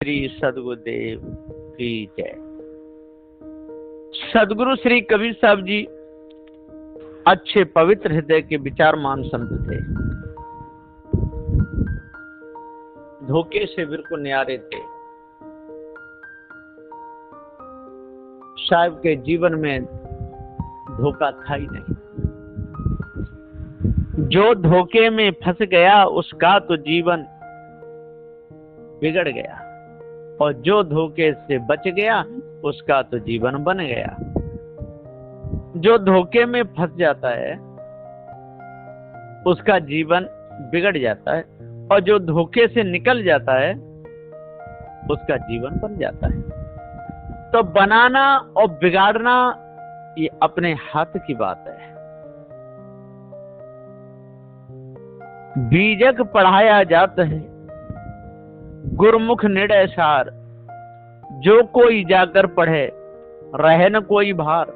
श्री सदगुरुदेव की जय। सदगुरु श्री कबीर साहब जी अच्छे पवित्र हृदय के विचारमान संत थे। धोखे से बिल्कुल न्यारे थे। साहब के जीवन में धोखा था ही नहीं। जो धोखे में फंस गया उसका तो जीवन बिगड़ गया, और जो धोखे से बच गया उसका तो जीवन बन गया। जो धोखे में फंस जाता है उसका जीवन बिगड़ जाता है, और जो धोखे से निकल जाता है उसका जीवन बन जाता है। तो बनाना और बिगाड़ना ये अपने हाथ की बात है। बीजक पढ़ाया जाता है गुरमुख निर्णय सार, जो कोई जाकर पढ़े रहे न कोई भार।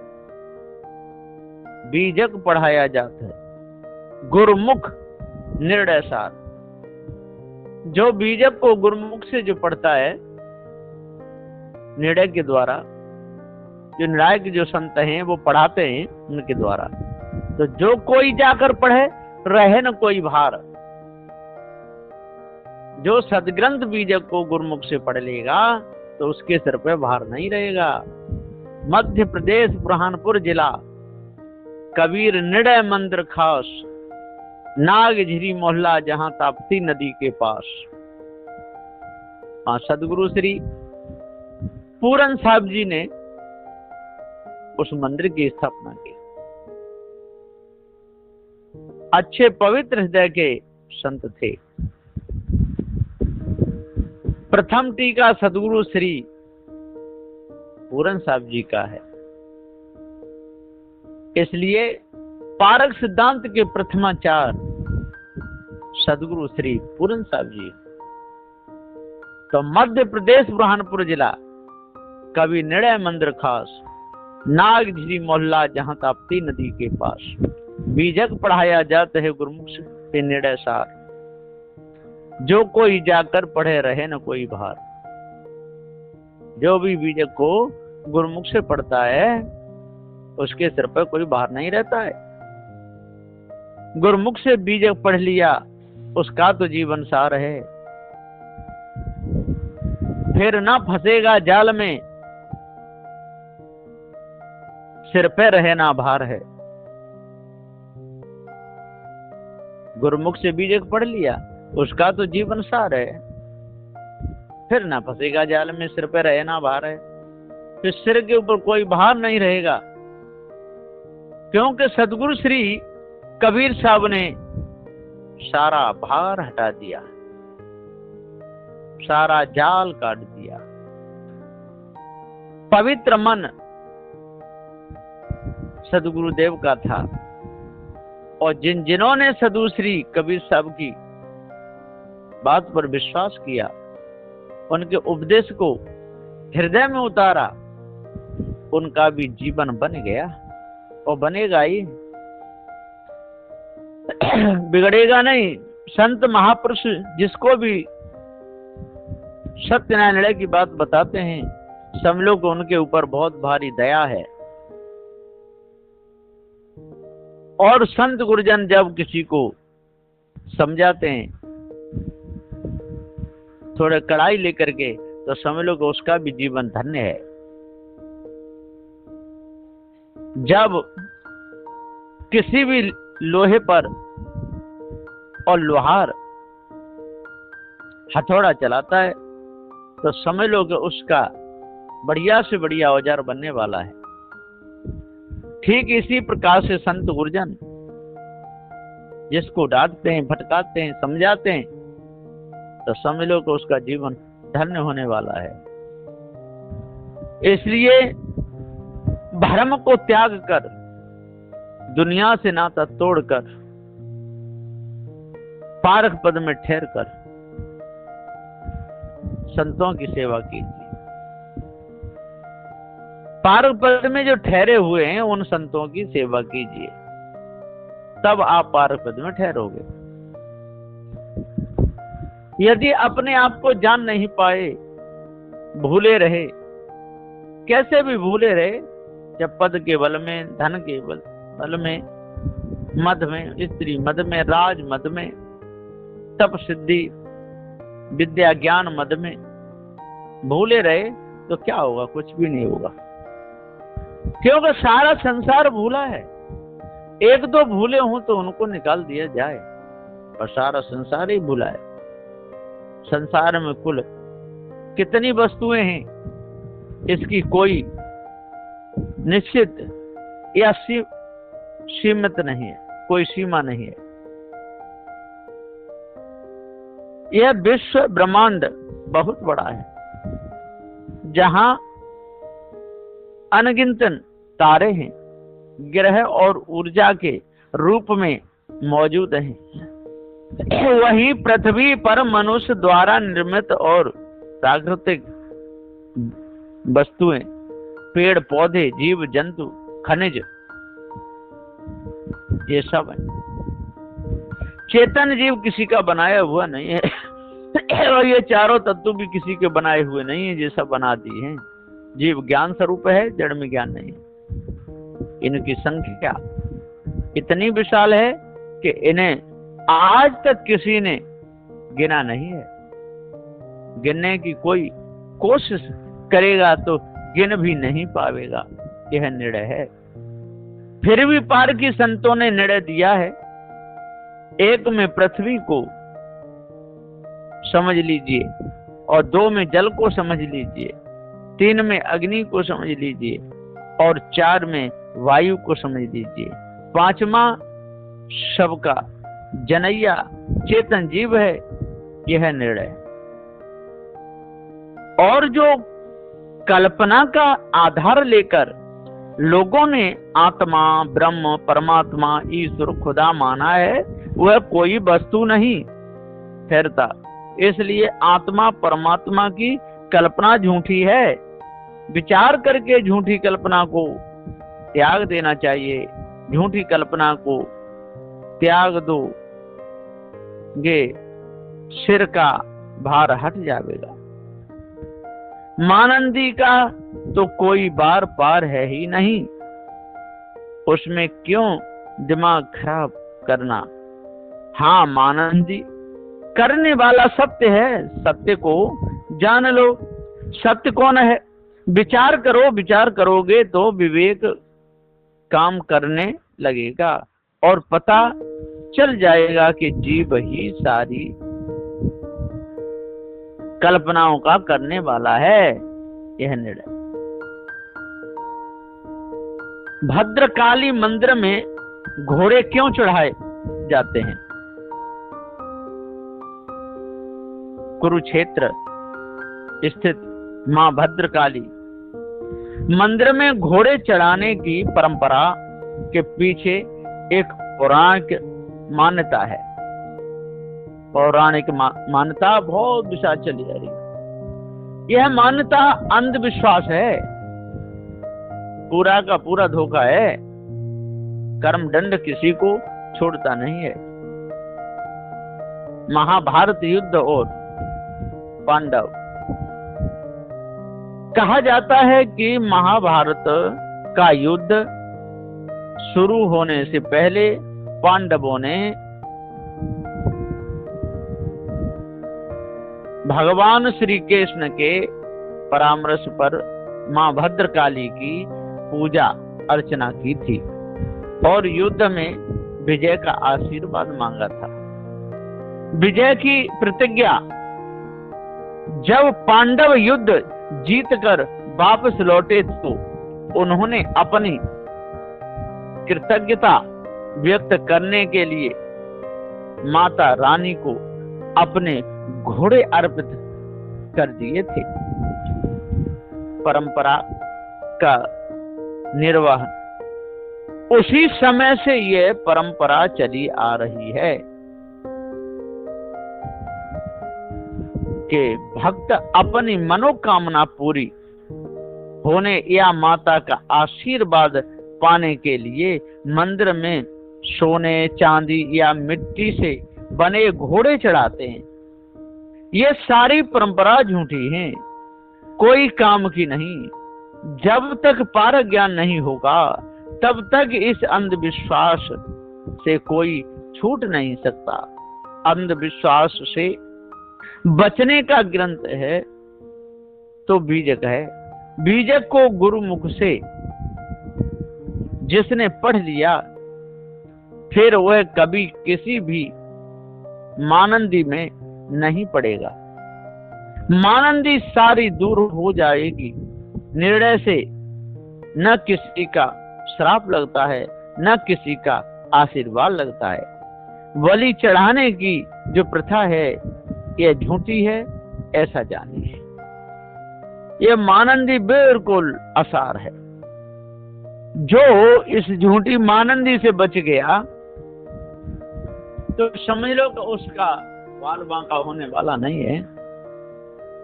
बीजक पढ़ाया जाता है गुरमुख निर्णय सार। जो बीजक को गुरमुख से जो पढ़ता है निर्णय के द्वारा, जो निर्णायक जो संत हैं वो पढ़ाते हैं उनके द्वारा, तो जो कोई जाकर पढ़े रहे न कोई भार। जो सदग्रंथ बीजक को गुरमुख से पढ़ लेगा तो उसके सिर पे भार नहीं रहेगा। मध्य प्रदेश बुरहानपुर जिला, कबीर निर्णय मंदिर खास, नागझिरी मोहल्ला, जहां ताप्ती नदी के पास। सदगुरु श्री पूरन साहब जी ने उस मंदिर की स्थापना की। अच्छे पवित्र हृदय के संत थे। प्रथम टीका सदगुरु श्री पूरन साहब जी का है, इसलिए पारक सिद्धांत के प्रथमाचार सदगुरु श्री पूरन साहब जी। तो मध्य प्रदेश बुरहानपुर जिला, कवि निर्णय मंदिर खास, नागझिरी मोहल्ला, जहां ताप्ती नदी के पास। बीजक पढ़ाया जाता है गुरमुख से निर्णय सार, जो कोई जाकर पढ़े रहे न कोई भार। जो भी बीजक को गुरमुख से पढ़ता है उसके सिर पर कोई भार नहीं रहता है। गुरमुख से बीजक पढ़ लिया उसका तो जीवन सार है। फिर ना फंसेगा जाल में, सिर पे रहे ना भार है। गुरमुख से बीजक पढ़ लिया उसका तो जीवन सार है। फिर ना फंसेगा जाल में, सिर पे रहे ना भार है। फिर सिर के ऊपर कोई भार नहीं रहेगा, क्योंकि सदगुरु श्री कबीर साहब ने सारा भार हटा दिया, सारा जाल काट दिया। पवित्र मन सदगुरुदेव का था, और जिन्होंने सदगुरु श्री कबीर साहब की बात पर विश्वास किया, उनके उपदेश को हृदय में उतारा, उनका भी जीवन बन गया और बनेगा ही, बिगड़ेगा नहीं। संत महापुरुष जिसको भी सत्य न्याय निर्णय की बात बताते हैं, समझो को उनके ऊपर बहुत भारी दया है। और संत गुरुजन जब किसी को समझाते हैं थोड़े कड़ाई लेकर के, तो समझ लो कि उसका भी जीवन धन्य है। जब किसी भी लोहे पर और लोहार हथौड़ा चलाता है तो समझ लो कि उसका बढ़िया से बढ़िया औजार बनने वाला है। ठीक इसी प्रकार से संत गुरुजन जिसको डांटते हैं, भटकाते हैं, समझाते हैं, तो समझ लो कि उसका जीवन धन्य होने वाला है। इसलिए भ्रम को त्याग कर, दुनिया से नाता तोड़कर, पारक पद में ठहर कर संतों की सेवा कीजिए। पारक पद में जो ठहरे हुए हैं उन संतों की सेवा कीजिए, तब आप पारक पद में ठहरोगे। यदि अपने आप को जान नहीं पाए भूले रहे, कैसे भी भूले रहे, जब पद के बल में, धन के बल में, मद में, स्त्री मद में, राज मद में, तप सिद्धि विद्या ज्ञान मद में भूले रहे तो क्या होगा? कुछ भी नहीं होगा, क्योंकि सारा संसार भूला है। एक दो भूले हों तो उनको निकाल दिया जाए, पर सारा संसार ही भूला है। संसार में कुल कितनी वस्तुएं हैं, इसकी कोई निश्चित या सीमित नहीं है, कोई सीमा नहीं है। यह विश्व ब्रह्मांड बहुत बड़ा है, जहां अनगिनत तारे हैं, ग्रह और ऊर्जा के रूप में मौजूद हैं। वहीं पृथ्वी पर मनुष्य द्वारा निर्मित और प्राकृतिक वस्तुएं, पेड़ पौधे, जीव जंतु, खनिज, ये सब है। चेतन जीव किसी का बनाया हुआ नहीं है और ये चारों तत्व भी किसी के बनाए हुए नहीं है, ये सब बना दिए हैं। जीव ज्ञान स्वरूप है, जड़ में ज्ञान नहीं है। इनकी संख्या इतनी विशाल है कि इन्हें आज तक किसी ने गिना नहीं है। गिनने की कोई कोशिश करेगा तो गिन भी नहीं पावेगा, यह निर्णय है। फिर भी पार की संतों ने निर्णय दिया है, एक में पृथ्वी को समझ लीजिए, और दो में जल को समझ लीजिए, तीन में अग्नि को समझ लीजिए, और चार में वायु को समझ लीजिए, पांचवा सबका जनैया चेतन जीव है, यह निर्णय। और जो कल्पना का आधार लेकर लोगों ने आत्मा, ब्रह्म, परमात्मा, ईश्वर, खुदा माना है, वह कोई वस्तु नहीं ठहरता। इसलिए आत्मा परमात्मा की कल्पना झूठी है। विचार करके झूठी कल्पना को त्याग देना चाहिए। झूठी कल्पना को त्याग दो गे, सिर का भार हट जाएगा। मानंदी का तो कोई बार पार है ही नहीं, उसमें क्यों दिमाग खराब करना। हाँ, मानंदी करने वाला सत्य है, सत्य को जान लो। सत्य कौन है? विचार करो, विचार करोगे तो विवेक काम करने लगेगा और पता चल जाएगा कि जीव ही सारी कल्पनाओं का करने वाला है। यह निर्णय। भद्रकाली मंदिर में घोड़े क्यों चढ़ाए जाते हैं? कुरुक्षेत्र स्थित मां भद्रकाली मंदिर में घोड़े चढ़ाने की परंपरा के पीछे एक पौराणिक मान्यता है। पौराणिक मान्यता बहुत विशाल चली जा रही है। यह मान्यता अंधविश्वास है, पूरा का पूरा धोखा है। कर्मदंड किसी को छोड़ता नहीं है। महाभारत युद्ध और पांडव, कहा जाता है कि महाभारत का युद्ध शुरू होने से पहले पांडवों ने भगवान श्री कृष्ण के परामर्श पर मां भद्रकाली की पूजा अर्चना की थी और युद्ध में विजय का आशीर्वाद मांगा था। विजय की प्रतिज्ञा जब पांडव युद्ध जीतकर वापस लौटे तो उन्होंने अपनी कृतज्ञता व्यक्त करने के लिए माता रानी को अपने घोड़े अर्पित कर दिए थे। परंपरा का निर्वहन उसी समय से यह परंपरा चली आ रही है कि भक्त अपनी मनोकामना पूरी होने या माता का आशीर्वाद पाने के लिए मंदिर में सोने, चांदी या मिट्टी से बने घोड़े चढ़ाते हैं। ये सारी परंपरा झूठी है। कोई काम की नहीं। जब तक पारक ज्ञान नहीं होगा तब तक इस अंधविश्वास से कोई छूट नहीं सकता। अंधविश्वास से बचने का ग्रंथ है तो बीजक है। बीजक को गुरुमुख से जिसने पढ़ लिया फिर वह कभी किसी भी मानंदी में नहीं पड़ेगा। मानंदी सारी दूर हो जाएगी। निर्णय से न किसी का श्राप लगता है न किसी का आशीर्वाद लगता है। बलि चढ़ाने की जो प्रथा है यह झूठी है, ऐसा जानिए। यह मानंदी बिल्कुल आसार है। जो इस झूठी मानंदी से बच गया तो समझ लो कि उसका बाल बांका होने वाला नहीं है,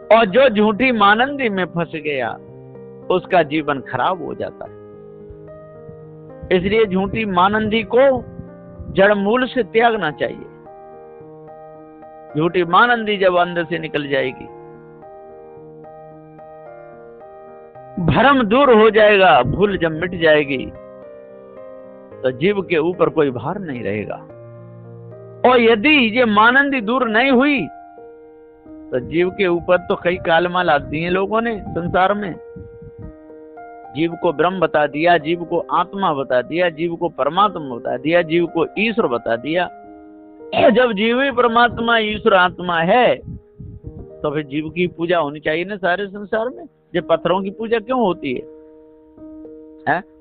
और जो झूठी मानंदी में फंस गया उसका जीवन खराब हो जाता है। इसलिए झूठी मानंदी को जड़ मूल से त्यागना चाहिए। झूठी मानंदी जब अंदर से निकल जाएगी, भ्रम दूर हो जाएगा, भूल जब मिट जाएगी तो जीव के ऊपर कोई भार नहीं रहेगा। और यदि ये मानंदी दूर नहीं हुई तो जीव के ऊपर तो कई कालमाल आती हैं लोगों ने संसार में। जीव को ब्रह्म बता दिया, जीव को आत्मा बता दिया, जीव को परमात्मा बता दिया, जीव को ईश्वर बता दिया। जब जीव ही परमात्मा ईश्वर आत्मा है तो फिर जीव की पूजा होनी चाहिए ना सारे संसार में। ये पत्थरों की पूजा क्यों होती है?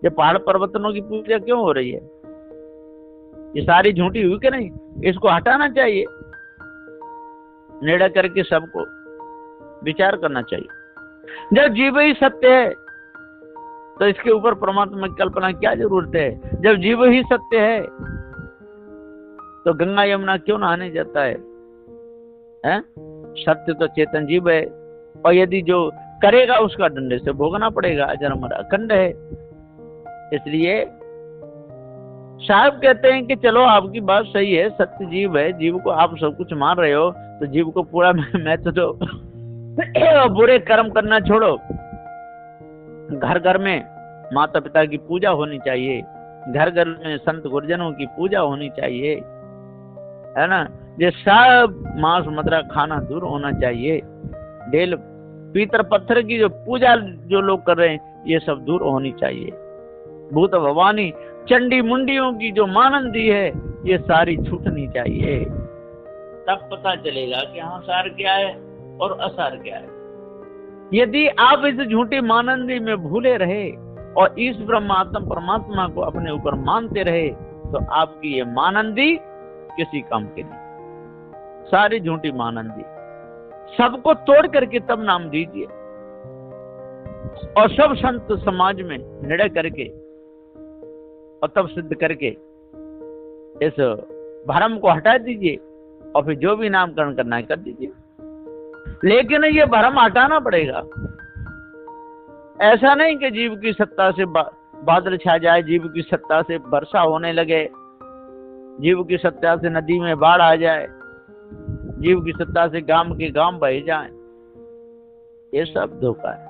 ये पहाड़ पर्वतों की पूजा क्यों हो रही है? ये सारी झूठी हुई कि नहीं? इसको हटाना चाहिए। निर्णय करके सबको विचार करना चाहिए। जब जीव ही सत्य है तो इसके ऊपर परमात्मा की कल्पना क्या जरूरत है? जब जीव ही सत्य है तो गंगा यमुना क्यों नहाने जाता है? सत्य तो चेतन जीव है, और यदि जो करेगा उसका दंड से भोगना पड़ेगा। अजर अखंड है। इसलिए साहब कहते हैं कि चलो आपकी बात सही है, सत्य जीव है, जीव को आप सब कुछ मान रहे हो तो जीव को पूरा महत्व दो। बुरे कर्म करना छोड़ो। घर घर में माता पिता की पूजा होनी चाहिए, घर घर में संत गुरुजनों की पूजा होनी चाहिए, है ना। ये सब मांस मदिरा खाना दूर होना चाहिए। डेल पीतर पत्थर की जो पूजा जो लोग कर रहे हैं ये सब दूर होनी चाहिए। भूत भवानी चंडी मुंडियों की जो मानंदी है ये सारी छूटनी चाहिए। तब पता चलेगा कि हाँ सार क्या है और असार क्या है। यदि आप इस झूठी मानंदी में भूले रहे और इस ब्रह्मात्म परमात्मा को अपने ऊपर मानते रहे तो आपकी ये मानंदी किसी काम की नहीं। सारी झूठी मानंदी सबको तोड़ करके तब नाम दीजिए, और सब संत समाज में निर्णय करके और तब सिद्ध करके इस भ्रम को हटा दीजिए, और फिर जो भी नामकरण करना है कर दीजिए। लेकिन ये भ्रम हटाना पड़ेगा। ऐसा नहीं कि जीव की सत्ता से बादल छा जाए, जीव की सत्ता से वर्षा होने लगे, जीव की सत्ता से नदी में बाढ़ आ जाए, जीव की सत्ता से गांव के गांव बह जाए। ये सब धोखा है।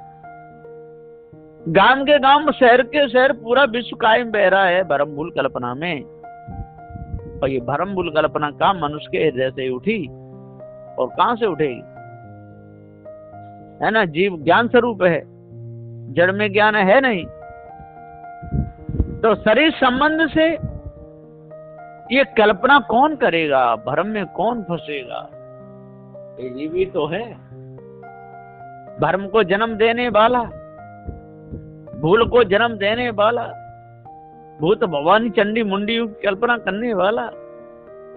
गांव के गांव, शहर के शहर, पूरा विश्व कायम बह रहा है भ्रम भूल कल्पना में। और ये भ्रम भूल कल्पना का मनुष्य के हृदय से उठी, और कहां से उठेगी? है ना। जीव ज्ञान स्वरूप है, जड़ में ज्ञान है नहीं। तो शरीर संबंध से ये कल्पना कौन करेगा? भ्रम में कौन फंसेगा? ये जीव ही तो है, भ्रम को जन्म देने वाला, भूल को जन्म देने वाला, भूत भवानी चंडी मुंडी की कल्पना करने वाला,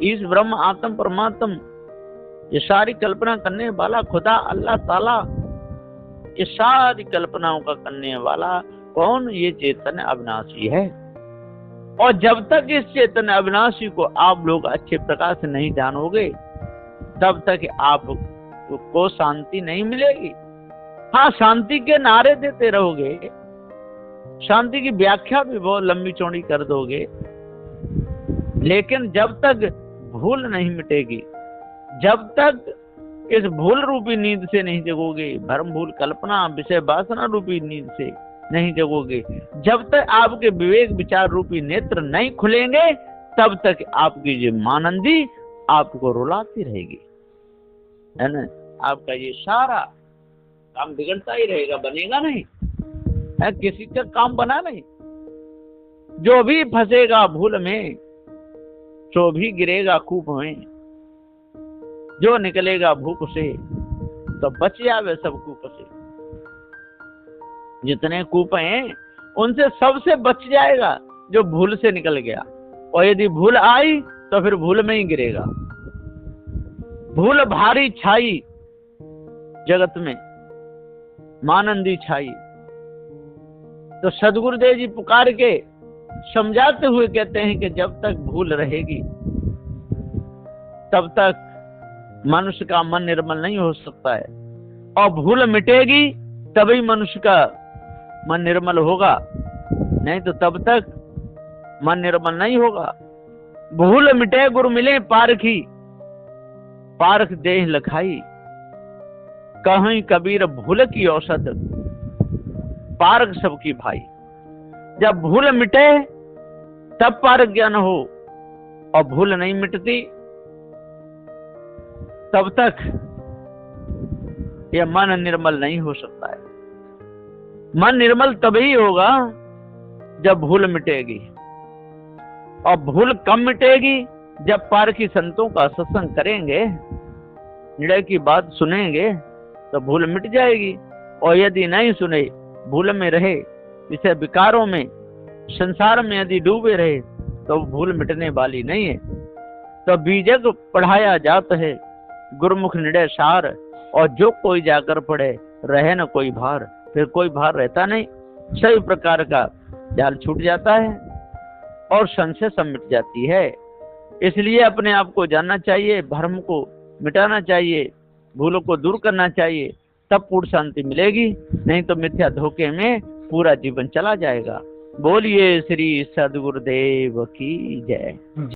इस ब्रह्म आत्म परमात्म ये सारी कल्पना करने वाला खुदा अल्लाह ताला, ये सारी कल्पनाओं का करने वाला कौन? ये चेतन अविनाशी है। और जब तक इस चेतन अविनाशी को आप लोग अच्छे प्रकार से नहीं जानोगे तब तक आपको शांति नहीं मिलेगी। हाँ, शांति के नारे देते रहोगे, शांति की व्याख्या भी बहुत लंबी चौड़ी कर दोगे, लेकिन जब तक भूल नहीं मिटेगी, जब तक इस भूल रूपी नींद से नहीं जगोगे, भ्रम भूल कल्पना विषय वासना रूपी नींद से नहीं जगोगे। जब तक आपके विवेक विचार रूपी नेत्र नहीं खुलेंगे तब तक आपकी ये मानंदी आपको रुलाती रहेगी, है ना। आपका ये सारा काम बिगड़ता ही रहेगा, बनेगा नहीं है, किसी का काम बना नहीं। जो भी फंसेगा भूल में सो भी गिरेगा कूप में, जो निकलेगा भूख से तो बच जावे सब कूप से। जितने कूप हैं उनसे सबसे बच जाएगा जो भूल से निकल गया, और यदि भूल आई तो फिर भूल में ही गिरेगा। भूल भारी छाई जगत में, मानंदी छाई। तो सदगुरुदेव जी पुकार के समझाते हुए कहते हैं कि जब तक भूल रहेगी तब तक मनुष्य का मन निर्मल नहीं हो सकता है, और भूल मिटेगी तभी मनुष्य का मन निर्मल होगा, नहीं तो तब तक मन निर्मल नहीं होगा। भूल मिटे गुरु मिले पारखी, पारख देह लखाई। कहीं कबीर भूल की औषध, पारख सबकी भाई। जब भूल मिटे तब पारख ज्ञान हो, और भूल नहीं मिटती तब तक यह मन निर्मल नहीं हो सकता है। मन निर्मल तभी होगा जब भूल मिटेगी, और भूल कम मिटेगी जब पारखी संतों का सत्संग करेंगे, निर्णय की बात सुनेंगे तो भूल मिट जाएगी। और यदि नहीं सुने, भूल में रहे, इसे विकारों में संसार में यदि डूबे रहे तो भूल मिटने वाली नहीं है। तो बीजक पढ़ाया जाता है गुरुमुख निर्णय सार, और जो कोई जाकर पढ़े रहे न कोई भार। फिर कोई भार रहता नहीं, सभी प्रकार का जाल छूट जाता है और संशय सब मिट जाती है। इसलिए अपने आप को जानना चाहिए, भ्रम को मिटाना चाहिए, भूलों को दूर करना चाहिए, तब पूर्ण शांति मिलेगी। नहीं तो मिथ्या धोखे में पूरा जीवन चला जाएगा। बोलिए श्री सद्गुरुदेव की जय।